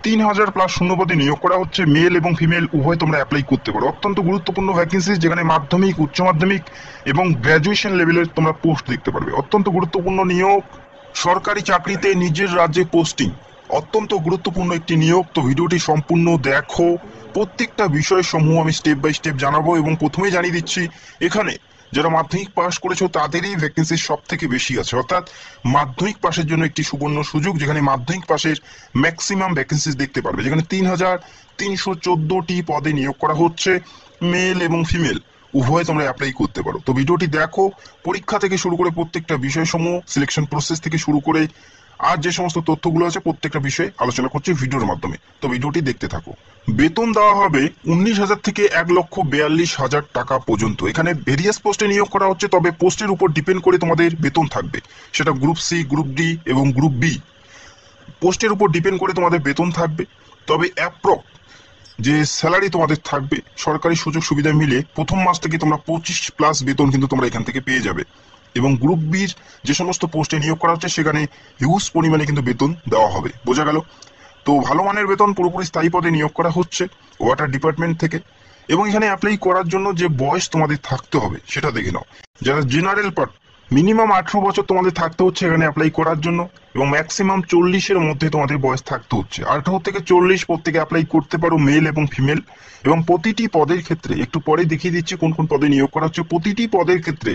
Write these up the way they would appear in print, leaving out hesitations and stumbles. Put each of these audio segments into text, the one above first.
3000 plus শূন্য পদে নিয়োগ করা হচ্ছে। মেল এবং ফিমেল উভয় তোমরা অ্যাপ্লাই করতে পারো। অত্যন্ত গুরুত্বপূর্ণ ভ্যাকেন্সি, যেখানে মাধ্যমিক, উচ্চ মাধ্যমিক এবং গ্র্যাজুয়েশন লেভেলের তোমরা পোস্ট দেখতে পারবে। অত্যন্ত গুরুত্বপূর্ণ নিয়োগ, সরকারি চাকরিতে নিজের রাজ্যে পোস্টিং, অত্যন্ত গুরুত্বপূর্ণ একটি নিয়োগ। তো ভিডিওটি সম্পূর্ণ দেখো, প্রত্যেকটা বিষয় সমূহ আমি স্টেপ বাই স্টেপ জানাবো। এবং প্রথমেই জানিয়ে দিচ্ছি, এখানে যারা মাধ্যমিক পাস করেছো তাদেরই ভ্যাকেন্সি সব থেকে বেশি আছে, অর্থাৎ মাধ্যমিক পাশের জন্য একটি সুবর্ণ সুযোগ, যেখানে মাধ্যমিক পাশের ম্যাক্সিমাম ভ্যাকেন্সি দেখতে পারবে, যেখানে 3314টি পদে নিয়োগ করা হচ্ছে। মেল এবং ফিমেল উভয় তোমরা অ্যাপ্লাই করতে পারো। তো ভিডিওটি দেখো, পরীক্ষা থেকে শুরু করে প্রত্যেকটা বিষয়সমূহ, সিলেকশন প্রসেস থেকে শুরু করে আর যে সমস্ত তথ্যগুলো আছে প্রত্যেকটা বিষয়ে আলোচনা করছি ভিডিওর মাধ্যমে। তো ভিডিওটি দেখতে থাকো। বেতন দেওয়া হবে 19,000 থেকে 1,42,000 টাকা পর্যন্ত। এখানে ভেরিয়াস পোস্টে নিয়োগ করা হচ্ছে, তবে পোস্টের উপর ডিপেন্ড করে তোমাদের বেতন থাকবে। সেটা গ্রুপ সি, গ্রুপ ডি এবং গ্রুপ বি, পোস্টের উপর ডিপেন্ড করে তোমাদের বেতন থাকবে। তবে অ্যাপ্রক্স যে স্যালারি তোমাদের থাকবে, সরকারি সুযোগ সুবিধা মিলে প্রথম মাস থেকে তোমরা 25+ বেতন কিন্তু তোমরা এখান থেকে পেয়ে যাবে। এবং গ্রুপ বির যে সমস্ত পোস্টে নিয়োগ করা হচ্ছে সেখানে হিউজ পরিমাণে কিন্তু বেতন দেওয়া হবে। বোঝা গেল? তো ভালো মানের বেতন, পুরোপুরি স্থায়ী পদে নিয়োগ করা হচ্ছে ওয়াটার ডিপার্টমেন্ট থেকে। এবং এখানে অ্যাপ্লাই করার জন্য যে বয়স তোমাদের থাকতে হবে সেটা দেখে নাও। যারা জেনারেল পার্ট, মিনিমাম 18 বছর তোমাদের থাকতে হচ্ছে এখানে অ্যাপ্লাই করার জন্য, এবং ম্যাক্সিমাম 40-এর মধ্যে তোমাদের বয়স থাকতে হচ্ছে। 18 থেকে 40 প্রত্যেকে অ্যাপ্লাই করতে পারো, মেল এবং ফিমেল। এবং প্রতিটি পদের ক্ষেত্রে একটু পরে দেখিয়ে দিচ্ছি কোন কোন পদে নিয়োগ করা হচ্ছে। প্রতিটি পদের ক্ষেত্রে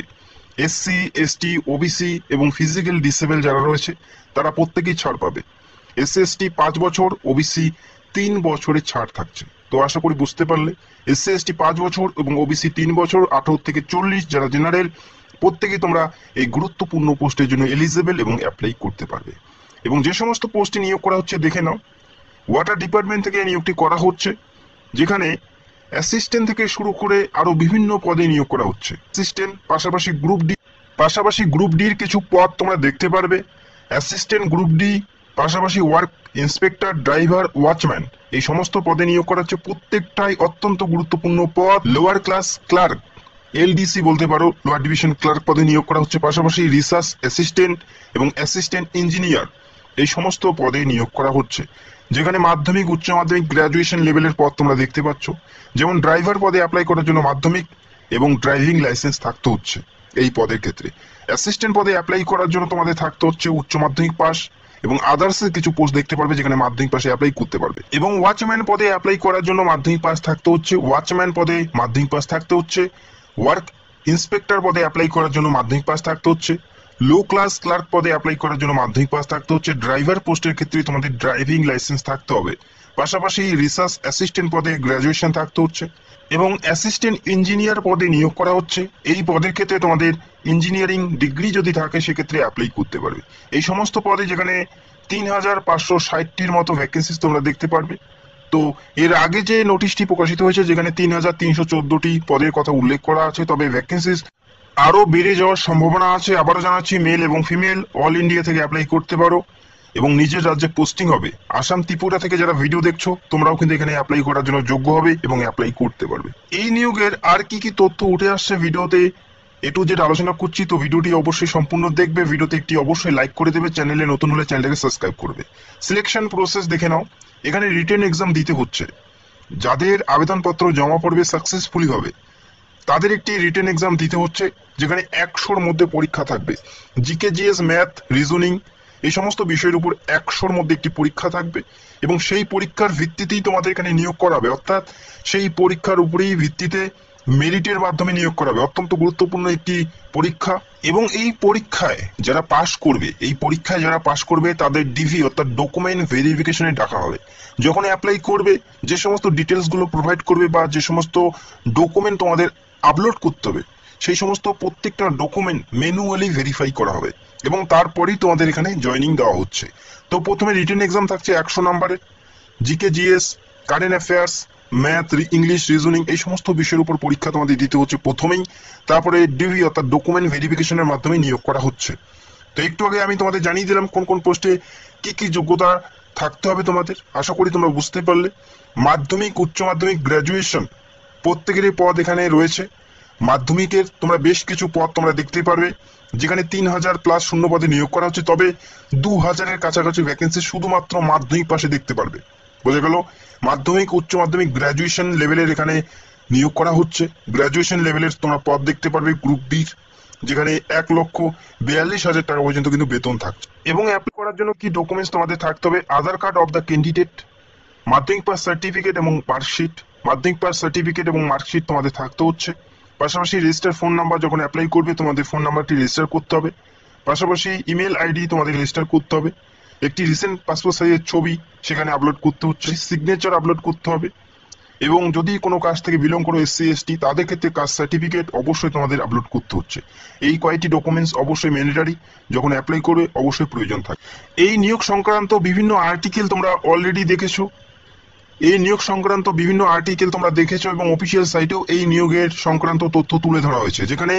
এসসি, এসটি, ওবিসি এবং ফিজিক্যাল ডিসেবল যারা রয়েছে তারা প্রত্যেকেই ছাড় পাবে। এসসি এসটি 5 বছর, ওবিসি 3 বছরের ছাড় থাকছে। তো আশা করি বুঝতে পারলে। এসসি এসটি 5 বছর এবং ওবিসি 3 বছর, 18 থেকে 40 যারা জেনারেল, প্রত্যেকেই তোমরা এই গুরুত্বপূর্ণ পোস্টের জন্য এলিজিবল এবং অ্যাপ্লাই করতে পারবে। এবং যে সমস্ত পোস্টে নিয়োগ করা হচ্ছে দেখে নাও। ওয়াটার ডিপার্টমেন্ট থেকে নিয়োগটি করা হচ্ছে, যেখানে অ্যাসিস্ট্যান্ট থেকে শুরু করে আরো বিভিন্ন পদে নিয়োগ করা হচ্ছে। অ্যাসিস্ট্যান্ট, পাশাপাশি গ্রুপ ডির কিছু পদ তোমরা দেখতে পারবে। অ্যাসিস্ট্যান্ট, গ্রুপ ডি, পাশাপাশি ওয়ার্ক ইন্সপেক্টর, ড্রাইভার, ওয়াচম্যান, এই সমস্ত পদে নিয়োগ করা হচ্ছে। প্রত্যেকটাই অত্যন্ত গুরুত্বপূর্ণ পদ। লোয়ার ক্লাস ক্লার্ক, এলডিসি বলতে পারো, লোয়ার ডিভিশন ক্লার্ক পদে নিয়োগ করা হচ্ছে। পাশাপাশি রিসার্চ অ্যাসিস্ট্যান্ট এবং অ্যাসিস্ট্যান্ট ইঞ্জিনিয়ার, এই সমস্ত পদে নিয়োগ করা হচ্ছে, যেখানে মাধ্যমিক, উচ্চ মাধ্যমিক, গ্র্যাজুয়েশন লেভেলের পদ তোমরা দেখতে পাচ্ছ। যেমন ড্রাইভার পদে অ্যাপ্লাই করার জন্য মাধ্যমিক এবং ড্রাইভিং লাইসেন্স থাকতে হচ্ছে এই পদের ক্ষেত্রে। অ্যাসিস্ট্যান্ট পদে অ্যাপ্লাই করার জন্য তোমাদের থাকতে হচ্ছে উচ্চ মাধ্যমিক পাস, এবং আদার্স কিছু পোস্ট দেখতে পারবে যেখানে মাধ্যমিক পাশে অ্যাপ্লাই করতে পারবে। এবং ওয়াচম্যান পদে অ্যাপ্লাই করার জন্য মাধ্যমিক পাস থাকতে হচ্ছে, ওয়াচম্যান পদে মাধ্যমিক পাস থাকতে হচ্ছে। ওয়ার্ক ইন্সপেক্টর পদে অ্যাপ্লাই করার জন্য মাধ্যমিক পাস থাকতে হচ্ছে। লো ক্লাস ক্লার্ক পদে অ্যাপ্লাই করার জন্য মাধ্যমিক পাস থাকতে হচ্ছে। ড্রাইভার পোস্টের ক্ষেত্রে তোমাদের ড্রাইভিং লাইসেন্স থাকতে হবে। পাশাপাশি রিসার্চ অ্যাসিস্ট্যান্ট পদে গ্র্যাজুয়েশন থাকতে হচ্ছে। এবং অ্যাসিস্ট্যান্ট ইঞ্জিনিয়ার পদে নিয়োগ করা হচ্ছে। এই পদের ক্ষেত্রে তোমাদের ইঞ্জিনিয়ারিং ডিগ্রি যদি থাকে সেক্ষেত্রে অ্যাপ্লাই করতে পারবে। এই সমস্ত পদে যেখানে 3560টির মতো ভ্যাকেন্সি তোমরা দেখতে পারবে। তো এর আগে যে নোটিশটি প্রকাশিত হয়েছে যেখানে 3314টি পদের কথা উল্লেখ করা আছে, তবে ভ্যাকেন্সি আরো বেড়ে যাওয়ার সম্ভাবনা আছে। আবারও জানাচ্ছি, মেল এবং ফিমেল অল ইন্ডিয়া থেকে অ্যাপ্লাই করতে পারো এবং নিজের রাজ্যে পোস্টিং হবে। আসাম, ত্রিপুরা থেকে যারা ভিডিও দেখছো তোমরাও কিন্তু এখানে অ্যাপ্লাই করার জন্য যোগ্য হবে এবং অ্যাপ্লাই করতে পারবে। এই নিয়োগের আর কি কি তথ্য উঠে আসছে ভিডিওতে একটু যেটা আলোচনা করছি, তো ভিডিওটি অবশ্যই সম্পূর্ণ দেখবে। ভিডিওতে একটি অবশ্যই লাইক করে দেবে, চ্যানেলে নতুন হলে চ্যানেলটাকে সাবস্ক্রাইব করবে। সিলেকশন প্রসেস দেখে নাও। এখানে রিটেন এক্সাম দিতে হচ্ছে। যাদের আবেদনপত্র জমা পড়বে সাকসেসফুলি হবে তাদের একটি রিটেন এক্সাম দিতে হচ্ছে, যেখানে 100-র মধ্যে পরীক্ষা থাকবে। জিকে, জিএস, ম্যাথ, রিজনিং, এই সমস্ত বিষয়ের উপর 100-র মধ্যে একটি পরীক্ষা থাকবে এবং সেই পরীক্ষার ভিত্তিতেই তোমাদের এখানে নিয়োগ করাবে, অর্থাৎ সেই পরীক্ষার উপরেই ভিত্তিতে মেরিটের মাধ্যমে নিয়োগ করাবে। অত্যন্ত গুরুত্বপূর্ণ একটি পরীক্ষা। এবং এই পরীক্ষায় যারা পাশ করবে তাদের ডিভি অর্থাৎ ডকুমেন্ট ভেরিফিকেশনে ডাকা হবে। যখন অ্যাপ্লাই করবে যে সমস্ত ডিটেলস গুলো প্রোভাইড করবে বা যে সমস্ত ডকুমেন্ট তোমাদের আপলোড করতে হবে, সেই সমস্ত প্রত্যেকটা ডকুমেন্ট ম্যানুয়ালি ভেরিফাই করা হবে এবং তারপরেই তোমাদের এখানে জয়েনিং দেওয়া হচ্ছে। তো প্রথমে রিটেন এক্সাম থাকছে 100 নাম্বারের। GK, GS, current affairs, math, English, reasoning, এই সমস্ত বিষয়ের উপর পরীক্ষা তোমাদের দিতে হচ্ছে প্রথমেই। তারপরে ডিভি অর্থাৎ ডকুমেন্ট ভেরিফিকেশনের মাধ্যমে নিয়োগ করা হচ্ছে। তো একটু আগে আমি তোমাদের জানিয়ে দিলাম কোন কোন পোস্টে কি কি যোগ্যতা থাকতে হবে তোমাদের। আশা করি তোমরা বুঝতে পারলে। মাধ্যমিক, উচ্চ মাধ্যমিক, গ্র্যাজুয়েশন প্রত্যেকেরই পদ এখানে রয়েছে। মাধ্যমিকের তোমরা বেশ কিছু পদ তোমরা দেখতে পারবে, যেখানে 3000+ শূন্য পদে নিয়োগ করা হচ্ছে। তবে 2000-এর কাছাকাছি ভ্যাকেন্সি শুধুমাত্র মাধ্যমিক পাশে দেখতে পারবে। বোঝা গেল? মাধ্যমিক, উচ্চ মাধ্যমিক, গ্রাজুয়েশন লেভেলের এখানে নিয়োগ করা হচ্ছে। গ্রাজুয়েশন লেভেলের তোমরা পদ দেখতে পারবে গ্রুপ ডির, যেখানে 1,42,000 টাকা পর্যন্ত কিন্তু বেতন থাকছে। এবং অ্যাপ্লাই করার জন্য কি ডকুমেন্টস তোমাদের থাকতে হবে? আধার কার্ড অফ দ্য ক্যান্ডিডেট, মাধ্যমিক পাস সার্টিফিকেট এবং মার্কশিট। মাধ্যমিক পাস সার্টিফিকেট এবং মার্কশিট তোমাদের থাকতে হচ্ছে। পাশাপাশি রেজিস্টার ফোন নাম্বার, যখন অ্যাপ্লাই করবে তোমাদের ফোন নাম্বারটি রেজিস্টার করতে হবে। পাশাপাশি ইমেল আইডি তোমাদের রেজিস্টার করতে হবে। একটি রিসেন্ট পাসপোর্ট সাইজের ছবি সেখানে আপলোড করতে হচ্ছে, সিগনেচার আপলোড করতে হবে। এবং যদি কোনো কাজ থেকে বিলং করো SC ST, তাদের ক্ষেত্রে কাস্ট সার্টিফিকেট অবশ্যই তোমাদের আপলোড করতে হচ্ছে। এই কয়েকটি ডকুমেন্টস অবশ্যই ম্যান্ডেটরি, যখন অ্যাপ্লাই করবে অবশ্যই প্রয়োজন থাকে। এই নিয়োগ সংক্রান্ত বিভিন্ন আর্টিকেল তোমরা অলরেডি দেখেছো। এই নিয়োগ সংক্রান্ত বিভিন্ন আর্টিকেল তোমরা দেখেছো এবং অফিসিয়াল সাইটেও এই নিয়োগের সংক্রান্ত তথ্য তুলে ধরা হয়েছে, যেখানে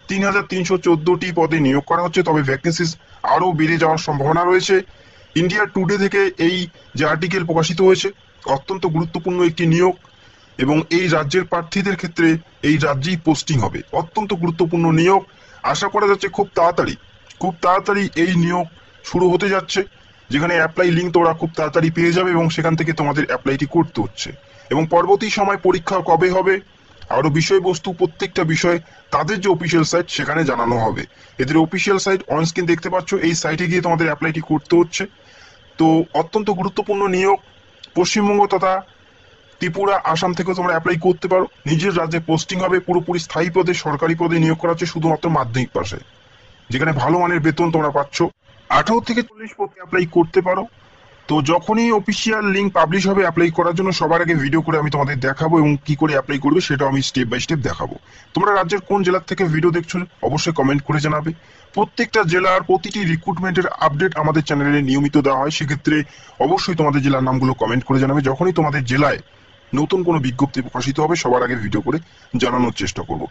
3,314টি পদে নিয়োগ করা হচ্ছে। তবে ভ্যাকেন্সিস আরো বেড়ে যাওয়ার সম্ভাবনা রয়েছে। ইন্ডিয়া টুডে থেকে এই যে আর্টিকেল প্রকাশিত হয়েছে, অত্যন্ত গুরুত্বপূর্ণ একটি নিয়োগ এবং এই রাজ্যের প্রার্থীদের ক্ষেত্রে এই রাজ্যেই পোস্টিং হবে। অত্যন্ত গুরুত্বপূর্ণ নিয়োগ। আশা করা যাচ্ছে খুব তাড়াতাড়ি এই নিয়োগ শুরু হতে যাচ্ছে, যেখানে অ্যাপ্লাই লিঙ্ক তোমরা খুব তাড়াতাড়ি পেয়ে যাবে এবং সেখান থেকে তোমাদের অ্যাপ্লাইটি করতে হচ্ছে। এবং পরবর্তী সময় পরীক্ষা কবে হবে, আরো বিষয়বস্তু, প্রত্যেকটা বিষয় তাদের যে অফিসিয়াল সাইট সেখানে জানানো হবে। এদের অফিসিয়াল সাইট অন স্ক্রিন দেখতে পাচ্ছ, এই সাইটে গিয়ে তোমাদের অ্যাপ্লাইটি করতে হচ্ছে। তো অত্যন্ত গুরুত্বপূর্ণ নিয়োগ। পশ্চিমবঙ্গ তথা ত্রিপুরা, আসাম থেকেও তোমরা অ্যাপ্লাই করতে পারো। নিজের রাজ্যে পোস্টিং হবে, পুরোপুরি স্থায়ী পদে, সরকারি পদে নিয়োগ করা হচ্ছে শুধুমাত্র মাধ্যমিক পাশে, যেখানে ভালো মানের বেতন তোমরা পাচ্ছ। 18 থেকে 40 পদে অ্যাপ্লাই করতে পারো। তো যখনই অফিসিয়াল লিঙ্ক পাবলিশ হবে অ্যাপ্লাই করার জন্য, সবার আগে ভিডিও করে আমি তোমাদের দেখাবো এবং কি করে অ্যাপ্লাই করবে সেটাও আমি স্টেপ বাই স্টেপ দেখাবো। তোমরা রাজ্যের কোন জেলা থেকে ভিডিও দেখছো অবশ্যই কমেন্ট করে জানাবে। প্রত্যেকটা জেলার প্রতিটি রিক্রুটমেন্টের আপডেট আমাদের চ্যানেলে নিয়মিত দেওয়া হয়, সেক্ষেত্রে অবশ্যই তোমাদের জেলার নামগুলো কমেন্ট করে জানাবে। যখনই তোমাদের জেলায় নতুন কোনো বিজ্ঞপ্তি প্রকাশিত হবে সবার আগে ভিডিও করে জানানোর চেষ্টা করব।